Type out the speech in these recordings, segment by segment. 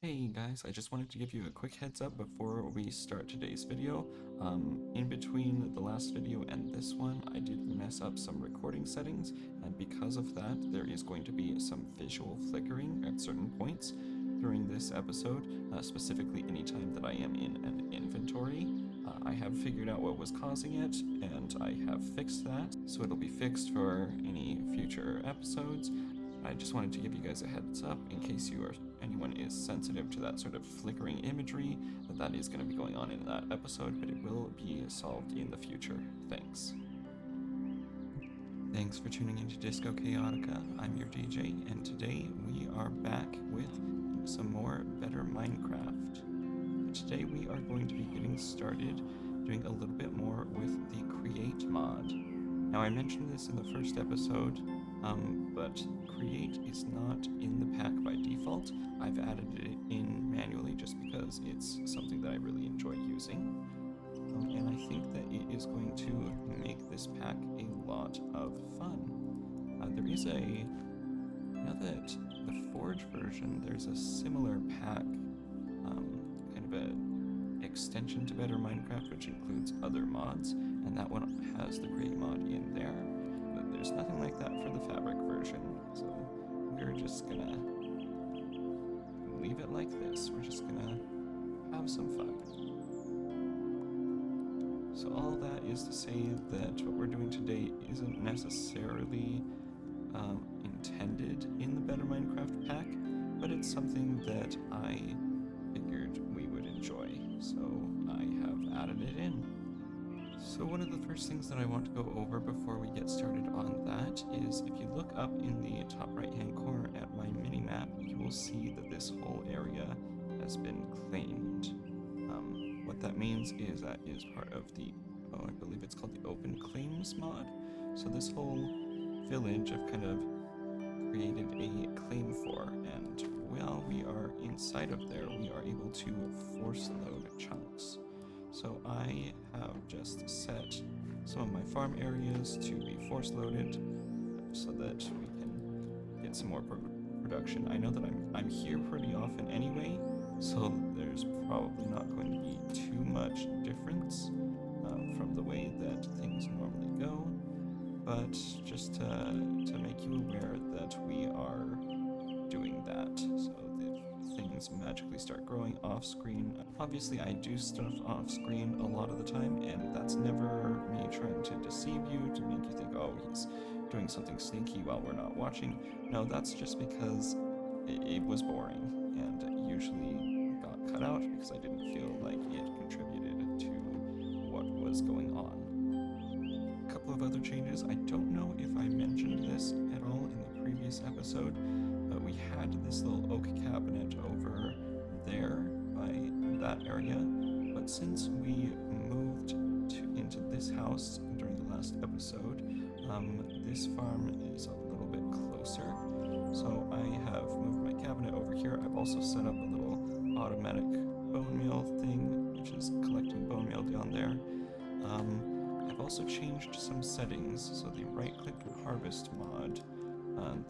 Hey guys, I just wanted to give you a quick heads up before we start today's video. In between the last video and this one, I did mess up some recording settings, and because of that, there is going to be some visual flickering at certain points during this episode, specifically anytime that I am in an inventory. I have figured out what was causing it, and I have fixed that, so it'll be fixed for any future episodes. I just wanted to give you guys a heads up in case anyone is sensitive to that sort of flickering imagery, that is going to be going on in that episode, but it will be solved in the future. Thanks. Thanks for tuning into Disco Chaotica. I'm your DJ, and today we are back with some more Better Minecraft. Today we are going to be getting started doing a little bit more with the Create mod. Now I mentioned this in the first episode, but Create is not in the pack by default. I've added it in manually just because it's something that I really enjoy using. And I think that it is going to make this pack a lot of fun. There is now that the Forge version, there's a similar pack, kind of a extension to Better Minecraft, which includes other mods, and that one has the Create mod in there. But there's nothing like that for the Fabric version, so we're just gonna leave it like this. We're just gonna have some fun. So all that is to say that what we're doing today isn't necessarily intended in the Better Minecraft pack, but it's something that I figured we would enjoy, so I have added it in. So one of the first things that I want to go over before we get started on that is if you look up in the top right hand corner at my mini-map, you will see that this whole area has been claimed. What that means is that is part of the, I believe it's called the Open Claims mod. So this whole village I've kind of created a claim for, and while we are inside of there, we are able to force load chunks. So I have just set some of my farm areas to be force loaded so that we can get some more production. I know that I'm here pretty often anyway, so there's probably not going to be too much difference from the way that things normally go, but just to make you aware that we are doing that. So things magically start growing off screen. Obviously I do stuff off screen a lot of the time, and that's never me trying to deceive you, to make you think, oh, he's doing something sneaky while we're not watching. No, that's just because it was boring, and it usually got cut out because I didn't feel like it contributed to what was going on. A couple of other changes. I don't know if I mentioned this at all in the previous episode, but we had this little oak cabinet over there by that area, but since we moved into this house during the last episode, this farm is a little bit closer, so I have moved my cabinet over here. I've also set up a little automatic bone meal thing, which is collecting bone meal down there. I've also changed some settings, so the right-click harvest mod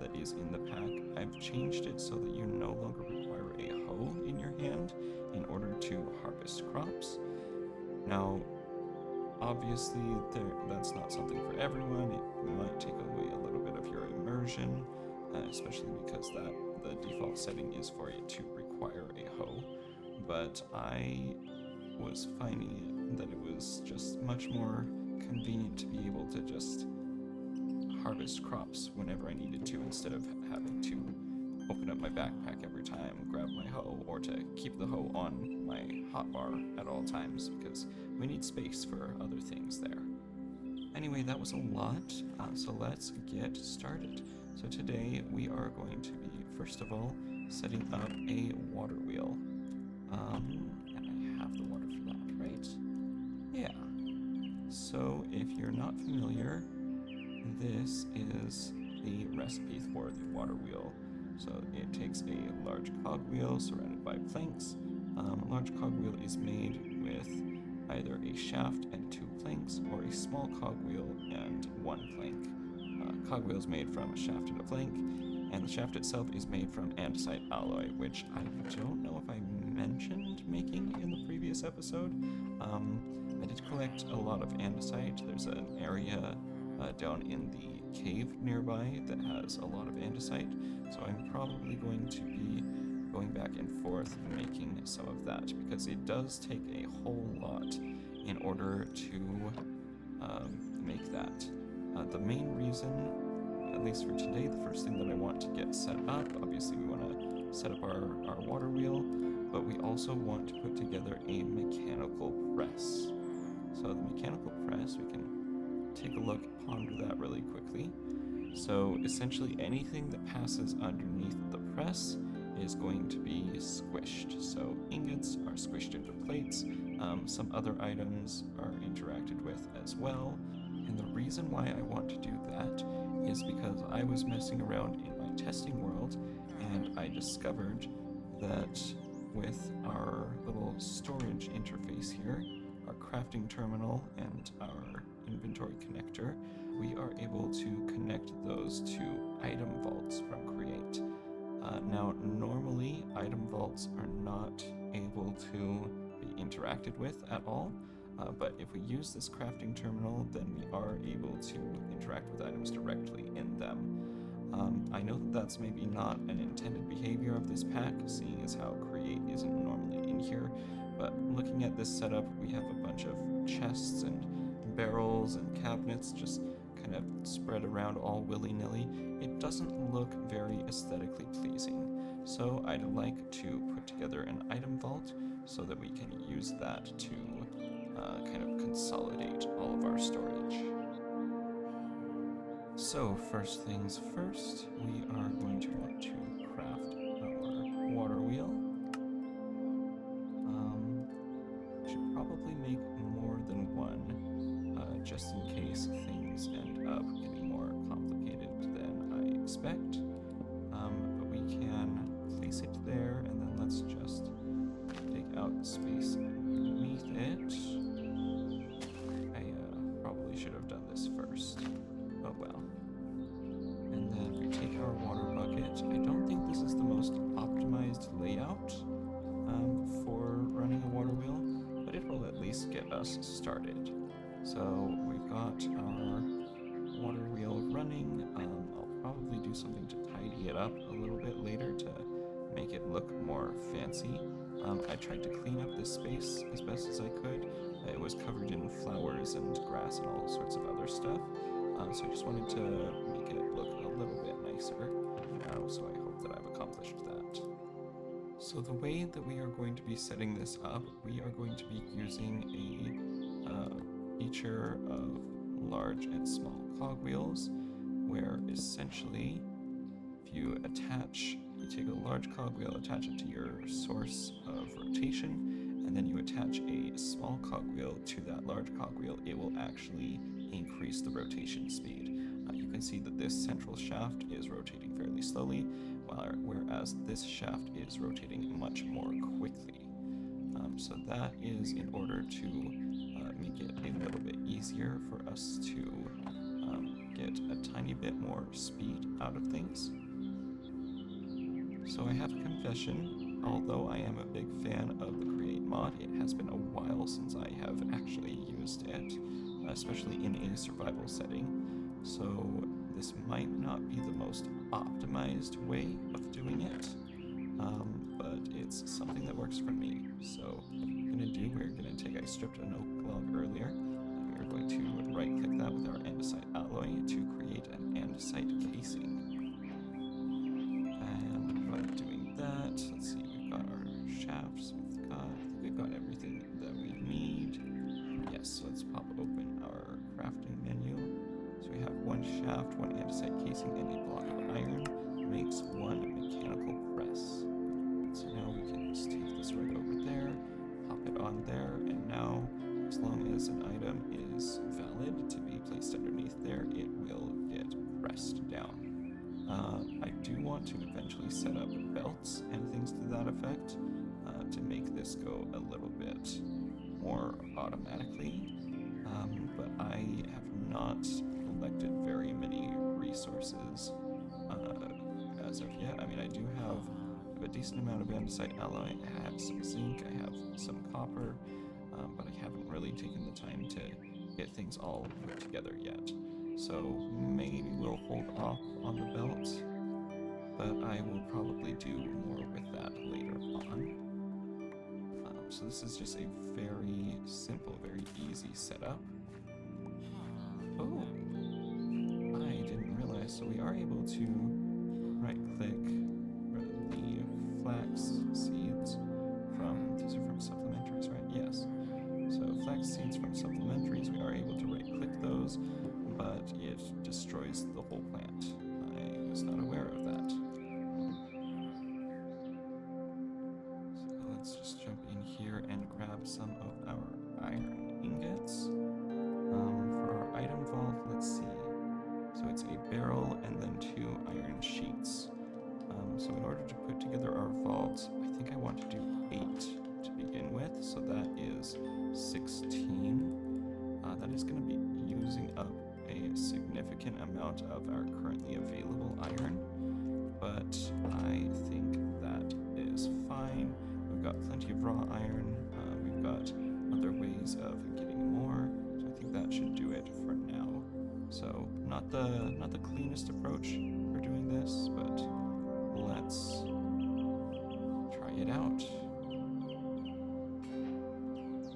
that is in the pack, I've changed it so that you no longer require a hoe in your hand in order to harvest crops. Now, obviously, that's not something for everyone. It might take away a little bit of your immersion, especially because the default setting is for it to require a hoe. But I was finding that it was just much more convenient to be able to just harvest crops whenever I needed to, instead of having to open up my backpack every time, grab my hoe, or to keep the hoe on my hotbar at all times, because we need space for other things there. Anyway, that was a lot, so let's get started. So today we are going to be, first of all, setting up a water wheel. And I have the water for that, right? Yeah. So if you're not familiar, this is the recipe for the water wheel. So it takes a large cogwheel surrounded by planks. A large cogwheel is made with either a shaft and 2 planks, or a small cogwheel and 1 plank. Cogwheel is made from a shaft and a plank, And the shaft itself is made from andesite alloy, which I don't know if I mentioned making in the previous episode. I did collect a lot of andesite. There's an area down in the cave nearby that has a lot of andesite, so I'm probably going to be going back and forth making some of that, because it does take a whole lot in order to make that. The main reason, at least for today, the first thing that I want to get set up, obviously we want to set up our water wheel, but we also want to put together a mechanical press. So the mechanical press, we can take a look, ponder that really quickly. So essentially anything that passes underneath the press is going to be squished. So ingots are squished into plates, some other items are interacted with as well. And the reason why I want to do that is because I was messing around in my testing world and I discovered that with our little storage interface here, our crafting terminal and our inventory connector, we are able to connect those to item vaults from Create. Now, normally item vaults are not able to be interacted with at all, but if we use this crafting terminal, then we are able to interact with items directly in them. I know that that's maybe not an intended behavior of this pack, seeing as how Create isn't normally in here, but looking at this setup, we have a bunch of chests and barrels and cabinets just kind of spread around all willy-nilly. It doesn't look very aesthetically pleasing, so I'd like to put together an item vault so that we can use that to kind of consolidate all of our storage. So first things first, we are going to want to craft our water wheel. Should probably make more than one, just in case things end up getting more complicated than I expect. But we can place it there, and then let's just take out the space beneath it. I probably should have done this first. Oh well. And then we take our water bucket. I don't think this is the most optimized layout for running a water wheel, but it will at least get us started. So we've got our water wheel running. I'll probably do something to tidy it up a little bit later to make it look more fancy. I tried to clean up this space as best as I could. It was covered in flowers and grass and all sorts of other stuff. So I just wanted to make it look a little bit nicer. So I hope that I've accomplished that. So the way that we are going to be setting this up, we are going to be using a feature of large and small cogwheels, where essentially if you take a large cogwheel, attach it to your source of rotation, and then you attach a small cogwheel to that large cogwheel, it will actually increase the rotation speed. You can see that this central shaft is rotating fairly slowly, whereas this shaft is rotating much more quickly. So that is in order to make it a little bit easier for us to get a tiny bit more speed out of things. So I have a confession. Although I am a big fan of the Create mod, it has been a while since I have actually used it, especially in a survival setting. So this might not be the most optimized way of doing it, but it's something that works for me. So I stripped an oak log earlier, and we are going to right click that with our andesite alloy to create an andesite casing. And by doing that, let's see, we've got our shafts, we've got everything that we need. Yes, so let's pop open our crafting menu. So we have one shaft, one andesite casing, and a block of iron makes one mechanical press. So now we can just take this right over there, pop it on there, and now as long as an item is valid to be placed underneath there, it will get pressed down. I do want to eventually set up belts and things to that effect to make this go a little bit more automatically, but I have not collected very many resources as of yet. I mean, I do have a decent amount of andesite alloy. I have some zinc, I have some copper, but I haven't really taken the time to get things all put together yet. So maybe we'll hold off on the belt, but I will probably do more with that later on. So this is just a very simple, very easy setup. Oh, I didn't realize. So we are able to right-click the flax seeds from, these are from supplementaries, right? Yes. So flax seeds from supplementaries, we are able to right-click those, but it destroys the whole plant. I was not aware of that. So let's just jump in here and grab some of our iron ingots. For our item vault, let's see. So it's a barrel and then 2 iron sheets. So in order to put together our vault, I think I want to do 8 to begin with. So that is 16. That is going to be using up a significant amount of our currently available iron, but I think that is fine. We've got plenty of raw iron. We've got other ways of getting more, so I think that should do it for now. So not the cleanest approach for doing this, but let's try it out.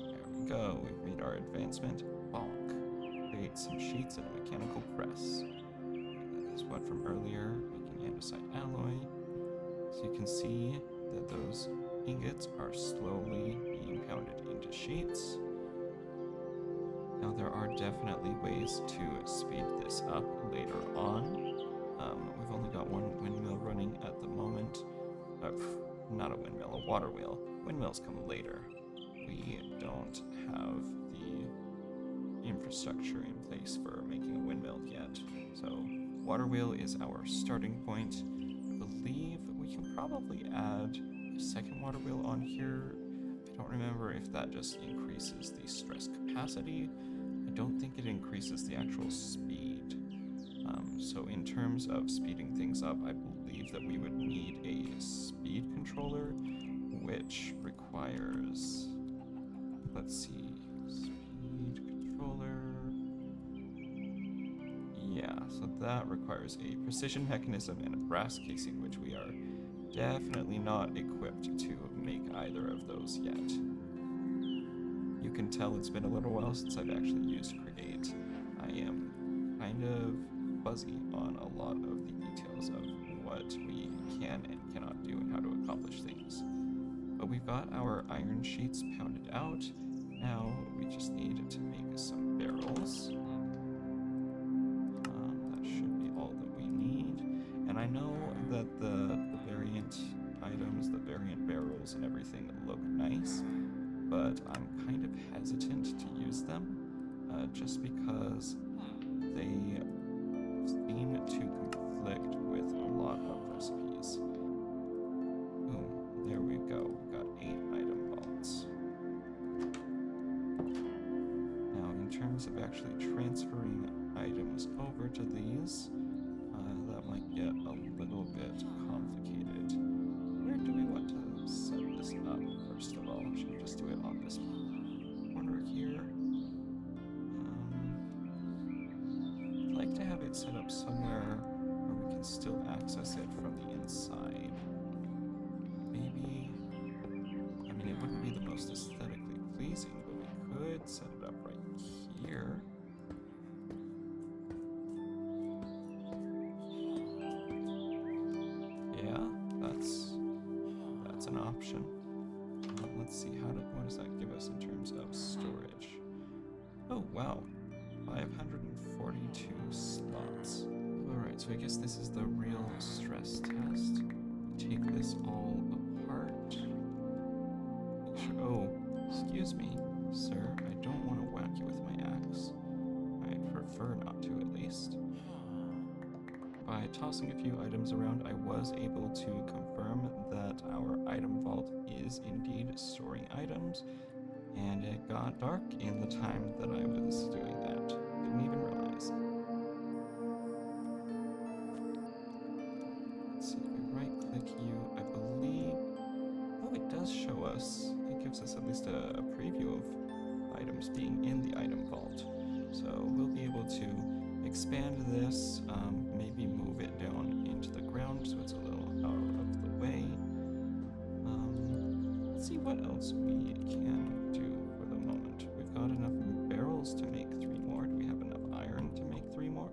There we go. We've made our advancement. Bonk. Create some sheets and a mechanical press. That is what from earlier, making andesite alloy. So you can see that those ingots are slowly being pounded into sheets. Now there are definitely ways to speed this up later on. We've only got one windmill running at the moment. Not a windmill, a water wheel. Windmills come later. We don't have the infrastructure in place for making a windmill yet. So water wheel is our starting point. I believe we can probably add a second water wheel on here. I don't remember if that just increases the stress capacity. I don't think it increases the actual speed. So in terms of speeding things up, I believe that we would need a speed controller, which requires, let's see, speed controller. Yeah, so that requires a precision mechanism and a brass casing, which we are definitely not equipped to make either of those yet. You can tell it's been a little while since I've actually used Create. I am kind of fuzzy on a lot of the details of what we can and cannot do and how to accomplish things. But we've got our iron sheets pounded out. Now we just need to make some barrels. That should be all that we need. And I know that the variant items, the variant barrels and everything look nice, but I'm kind of hesitant to use them just because they seem to conflict with a lot of recipes. Boom, there we go. We've got 8 item vaults. Now, in terms of actually transferring items over to these, that might get a little bit complicated. Where do we want to set this up, first of all? Should we just do it on this corner here? I'd like to have it set up somewhere where we can still access it from the inside. Maybe, I mean, it wouldn't be the most aesthetically pleasing, but we could set it up right here. Yeah, that's an option. Let's see, what does that give us in terms of storage? Oh, wow. 542 slots. Alright, so I guess this is the real stress test. Take this all apart. Make sure, oh, excuse me, sir. I don't want to whack you with my axe. I'd prefer not to, at least. By tossing a few items around, I was able to confirm that our item vault is indeed storing items, and it got dark in the time that I was doing that. Didn't even realize. Let's see. does show us, it gives us at least a preview of items being in the item vault. So we'll be able to expand this, maybe move it down into the ground so it's a little out of the way. Let's see what else we can do for the moment. We've got enough barrels to make 3 more. Do we have enough iron to make 3 more?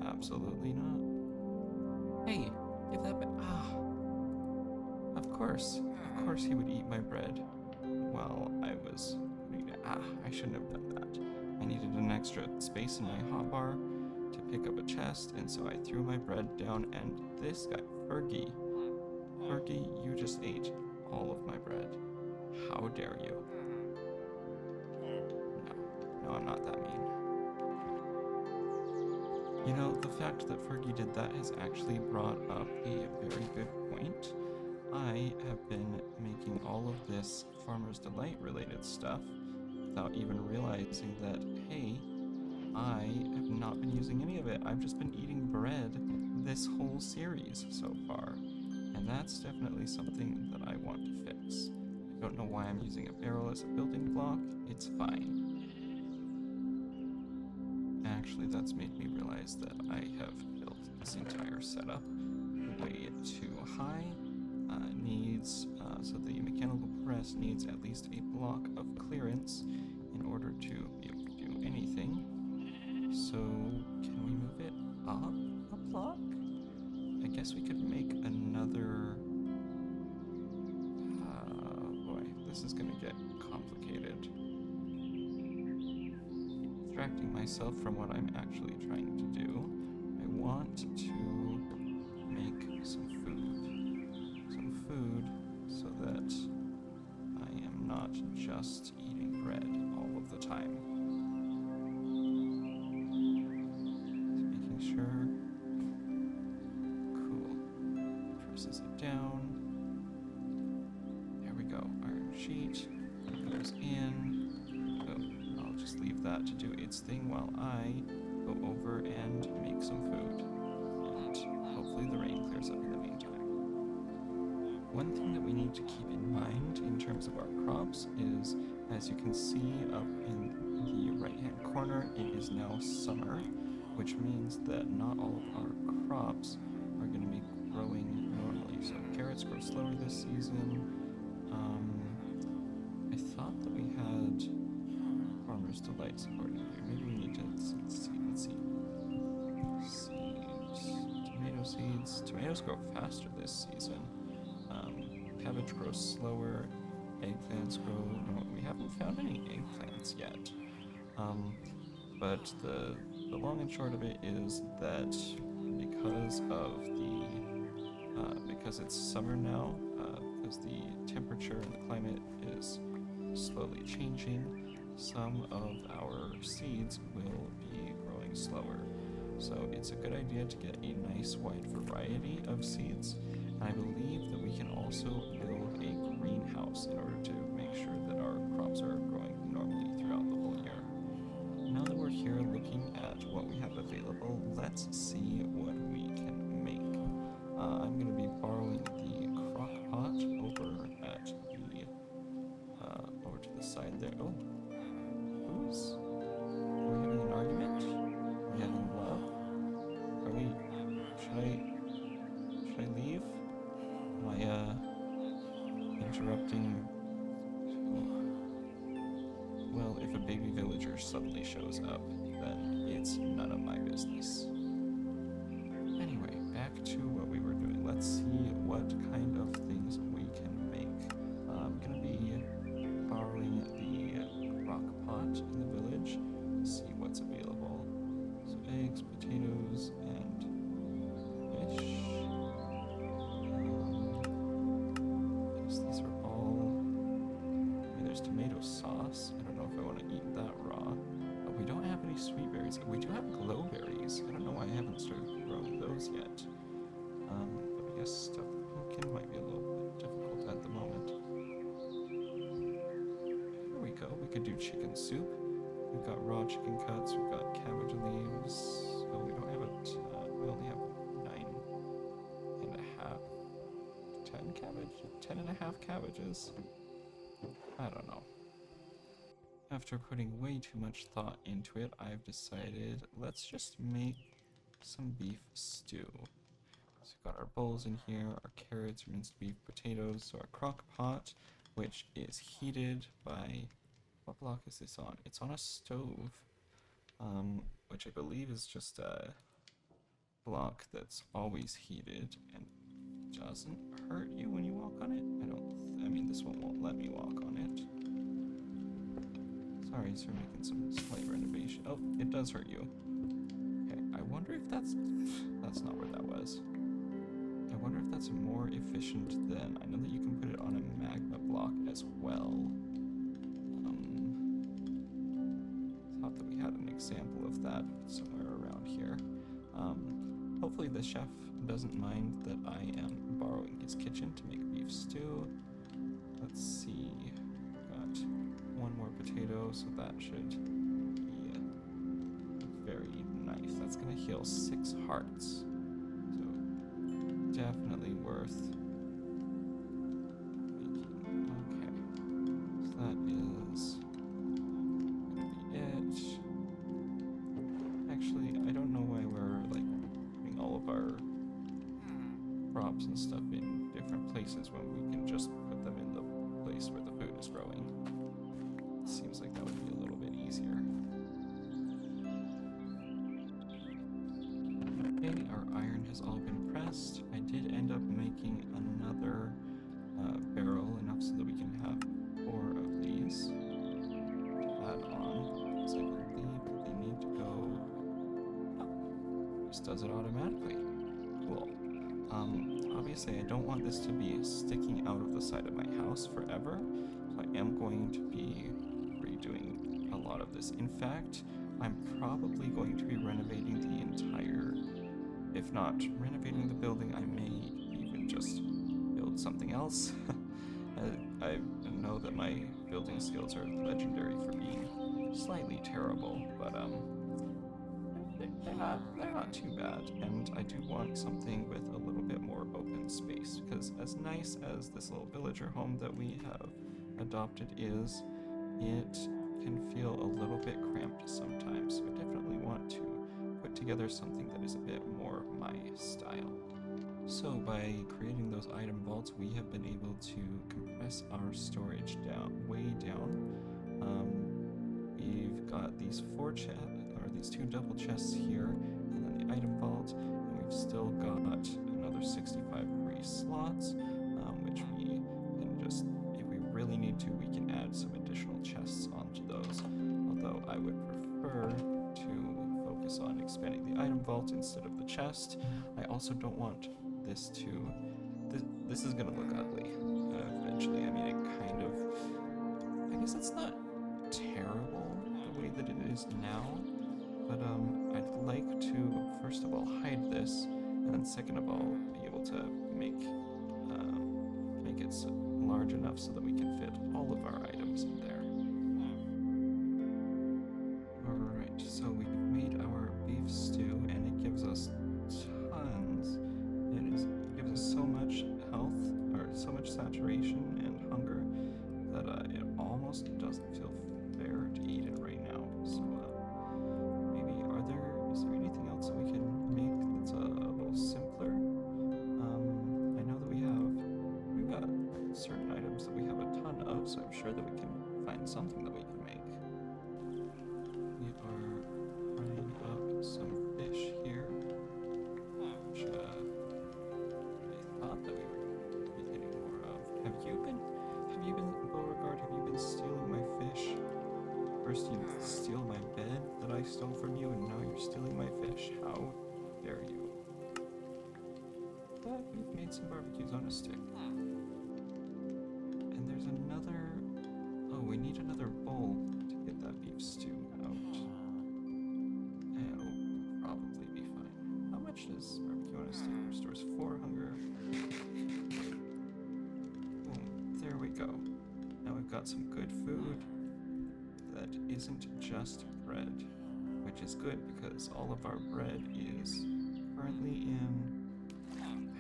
Absolutely not. Hey, give that back. Of course he would eat my bread while I was putting it. I shouldn't have done that. I needed an extra space in my hotbar to pick up a chest, and so I threw my bread down, and this guy, Fergie, you just ate all of my bread. How dare you? No, I'm not that mean. You know, the fact that Fergie did that has actually brought up a very good point. I have been making all of this Farmer's Delight related stuff without even realizing that, hey, I have not been using any of it. I've just been eating bread this whole series so far. And that's definitely something that I want to fix. I don't know why I'm using a barrel as a building block. It's fine. Actually, that's made me realize that I have built this entire setup way too high. So the mechanical press needs at least a block of clearance in order to be able to do anything. So can we move it up a block? I guess we could make another... boy, this is gonna get complicated. Distracting myself from what I'm actually trying to do. I want to make some food so that I am not just eating bread all of the time. Just making sure. Cool. Presses it down. There we go. Iron sheet goes in. Oh, I'll just leave that to do its thing while I go over and make some food. And hopefully the rain clears up in the meantime. One thing that we need to keep in mind in terms of our crops is, as you can see up in the right-hand corner, it is now summer, which means that not all of our crops are going to be growing normally. So carrots grow slower this season. I thought that we had Farmer's Delight supported here. Maybe we need to let's see. Seeds. Tomato seeds. Tomatoes grow faster this season. Cabbage grows slower, eggplants grow... No, we haven't found any eggplants yet. But the long and short of it is that because it's summer now, because the temperature and the climate is slowly changing, some of our seeds will be growing slower. So it's a good idea to get a nice wide variety of seeds. I believe that we can also build a greenhouse in order to make sure that our crops are growing normally throughout the whole year. Now that we're here looking at what we have available, let's see what we can make. I'm going to be borrowing the crock pot over at the over to the side there. Oh, are we having an argument? Are we having love? Should I leave? Am I interrupting? Well, if a baby villager suddenly shows up, then it's none of my business. Anyway, back to what we were doing. Let's see what kind of things we can make. I'm gonna be borrowing the crock pot in the village, see what's available. So eggs, potatoes, and fish. These are all... I mean, there's tomato sauce. I don't know if I want to eat that raw. But we don't have any sweet berries. We do have glowberries. I don't know why I haven't started growing those yet. But I guess stuffed pumpkin might be a little bit difficult at the moment. Here we go. We could do chicken soup. We've got raw chicken cuts. We've got cabbage leaves. Oh, we don't have it. We only have 9.5. 10 cabbage. 10.5 cabbages. I don't know. After putting way too much thought into it, I've decided let's just make some beef stew. So we've got our bowls in here, our carrots, minced beef, potatoes, so our crock pot, which is heated by, what block is this on? It's on a stove, which I believe is just a block that's always heated and doesn't hurt you when you walk on it. I mean this one won't let me walk on it. Sorry, so we're making some slight renovation. Oh, it does hurt you. Okay, I wonder if that's not where that was. I wonder if that's more efficient than, I know that you can put it on a magma block as well. Thought that we had an example of that somewhere around here. Hopefully the chef doesn't mind that I am borrowing his kitchen to make beef stew. Let's see, got one more potato, so that should be very nice. That's gonna heal 6 hearts, so definitely worth making. Okay, so that is gonna be it. Actually, I don't know why we're like putting all of our crops and stuff in different places when we can just put them in the place where the food is growing. Seems like that would be a little bit easier. Okay, our iron has all been pressed. I did end up making another barrel, enough so that we can have 4 of these to add on. So I believe they need to go. Oh, just does it automatically. Cool. Obviously I don't want this to be sticking out of the side of my house forever, so I am going to be redoing a lot of this. In fact, I'm probably going to be renovating the entire, if not renovating the building, I may even just build something else. I know that my building skills are legendary for being slightly terrible, but they're not too bad, and I do want something with a little bit more open space, because as nice as this little villager home that we have adopted is, it can feel a little bit cramped sometimes, so I definitely want to put together something that is a bit more my style. So by creating those item vaults, we have been able to compress our storage way down. We've got these 2 double chests here, and then the item vault, and we've still got another 65 free slots, which we can just, if we really need to, we can add some additional chests onto those. Although I would prefer to focus on expanding the item vault instead of the chest. I also don't want this to, this is gonna look ugly eventually. I mean, it kind of, I guess it's not terrible the way that it is now, but I'd like to first of all hide this, and then second of all be able to make it large enough so that we can fit all of our items in there. Alright, so we've made our beef stew, and it gives us tons. It gives us so much health, or so much saturation and hunger, that it almost doesn't feel fair to eat it right now. So maybe is there anything else that we can make that's a little simpler? I know that we've got certain items that we have a ton of, so I'm sure that we can find something that we can make. We are frying up some fish here, which I thought that we were getting more of. Have you been, Beauregard, have you been stealing my fish? First you steal my bed that I stole from you, and now you're stealing my fish. How dare you? But we've made some barbecues on a stick. And there's another, oh, we need another bowl to get that beef stew out. It'll probably be fine. How much does barbecue on a stick restores 4 hunger? Boom, there we go. Now we've got some good food that isn't just bread, which is good because all of our bread is currently in,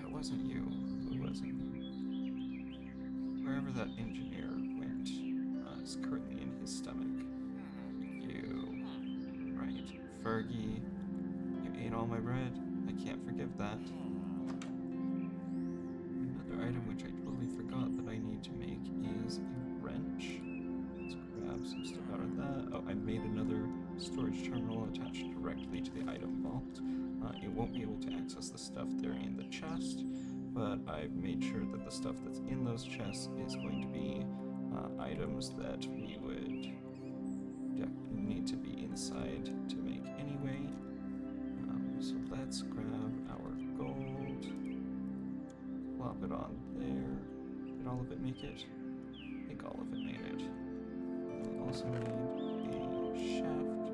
it wasn't you, who was it? wherever that engineer went is currently in his stomach. You. Right. Fergie, you ate all my bread. I can't forgive that. Another item which I totally forgot that I need to make is a wrench. Let's grab some stuff out of that. Oh, I made another storage terminal attached directly to the item vault. It won't be able to access the stuff there in the chest, but I've made sure that the stuff that's in those chests is going to be items that we would need to be inside to make anyway. So let's grab our gold, plop it on there. Did all of it make it? I think all of it made it. We also need a shaft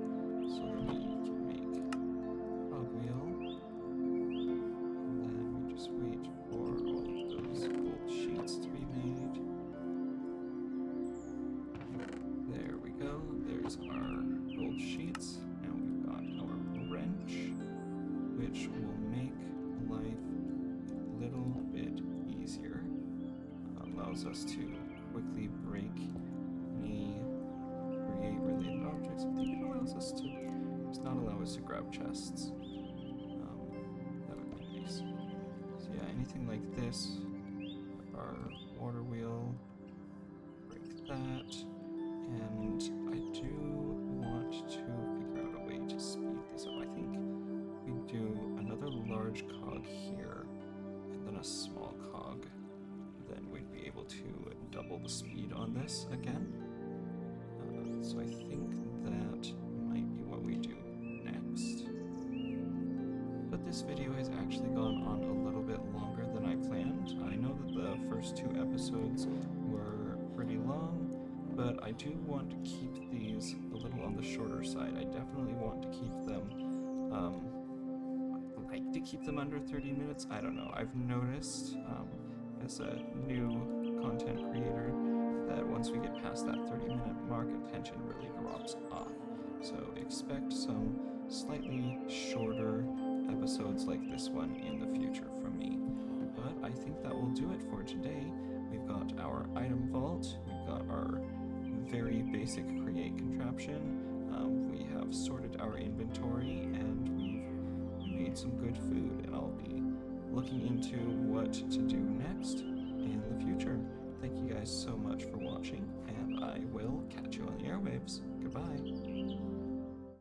so that we can make cogwheel. And then we just wait for all of those gold sheets to be made. There we go. There's our gold sheets. Now we've got our wrench, which will make life a little bit easier. Allows us to quickly break any create related objects. I think it allows us to, does not allow us to grab chests. That would be nice. So yeah, anything like this, our water wheel, break that, and I do want to figure out a way to speed this up. I think we do another large cog here, and then a small cog. Then we'd be able to double the speed on this again. So I think that might be what we do next. But this video has actually gone on a little bit longer than I planned. I know that the first 2 episodes were pretty long, but I do want to keep these a little on the shorter side. I definitely want to keep them, keep them under 30 minutes. I don't know. I've noticed as a new content creator that once we get past that 30-minute mark, attention really drops off. So expect some slightly shorter episodes like this one in the future from me. But I think that will do it for today. We've got our item vault, we've got our very basic create contraption, we have sorted our inventory, and we've made some good food, and I'll be looking into what to do next in the future. Thank you guys so much for watching, and I will catch you on the airwaves. Goodbye.